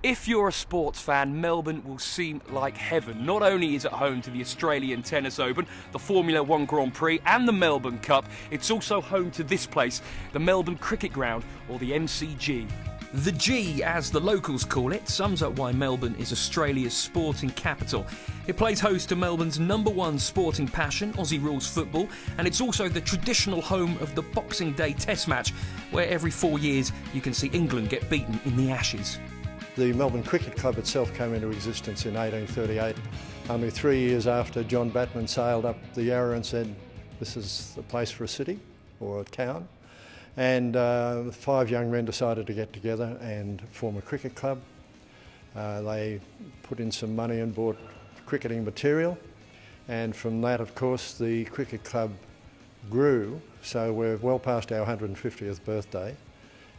If you're a sports fan, Melbourne will seem like heaven. Not only is it home to the Australian Tennis Open, the Formula One Grand Prix and the Melbourne Cup, it's also home to this place, the Melbourne Cricket Ground, or the MCG. The G, as the locals call it, sums up why Melbourne is Australia's sporting capital. It plays host to Melbourne's #1 sporting passion, Aussie rules football, and it's also the traditional home of the Boxing Day Test match, where every 4 years you can see England get beaten in the Ashes. The Melbourne Cricket Club itself came into existence in 1838, only 3 years after John Batman sailed up the Yarra and said, this is the place for a city or a town. And 5 young men decided to get together and form a cricket club. They put in some money and bought cricketing material, and from that, of course, the cricket club grew. So we're well past our 150th birthday,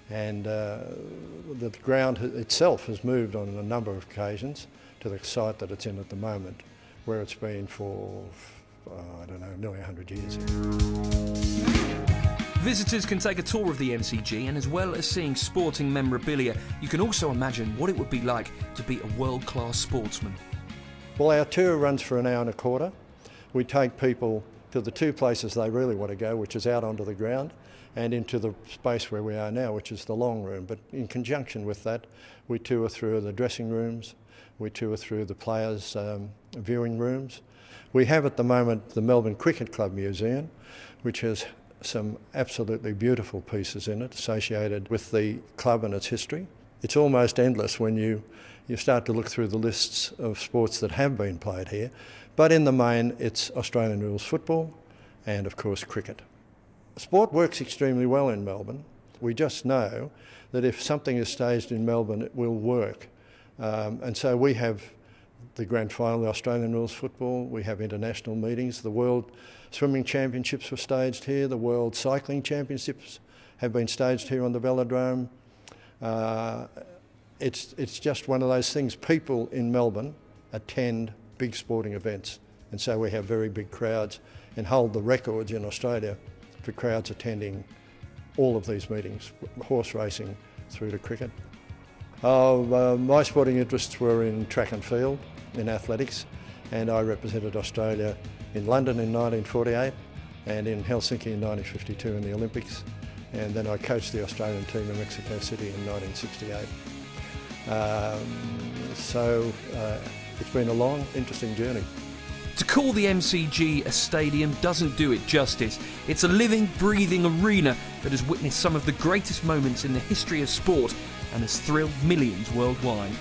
and the ground itself has moved on a number of occasions to the site that it's in at the moment, where it's been for, I don't know, nearly 100 years. Visitors can take a tour of the MCG, and as well as seeing sporting memorabilia, you can also imagine what it would be like to be a world-class sportsman. Well, our tour runs for an hour and a quarter. We take people to the 2 places they really want to go, which is out onto the ground and into the space where we are now, which is the long room. But in conjunction with that, we tour through the dressing rooms, we tour through the players' viewing rooms. We have at the moment the Melbourne Cricket Club Museum, which has some absolutely beautiful pieces in it associated with the club and its history. It's almost endless when you start to look through the lists of sports that have been played here, but in the main it's Australian rules football and of course cricket. Sport works extremely well in Melbourne. We just know that if something is staged in Melbourne it will work, and so we have the grand final, the Australian rules football, we have international meetings, the World Swimming Championships were staged here, the World Cycling Championships have been staged here on the velodrome. It's just one of those things. People in Melbourne attend big sporting events, and so we have very big crowds and hold the records in Australia for crowds attending all of these meetings, horse racing through to cricket. My sporting interests were in track and field, in athletics, and I represented Australia in London in 1948 and in Helsinki in 1952 in the Olympics, and then I coached the Australian team in Mexico City in 1968. It's been a long, interesting journey. To call the MCG a stadium doesn't do it justice. It's a living, breathing arena that has witnessed some of the greatest moments in the history of sport and has thrilled millions worldwide.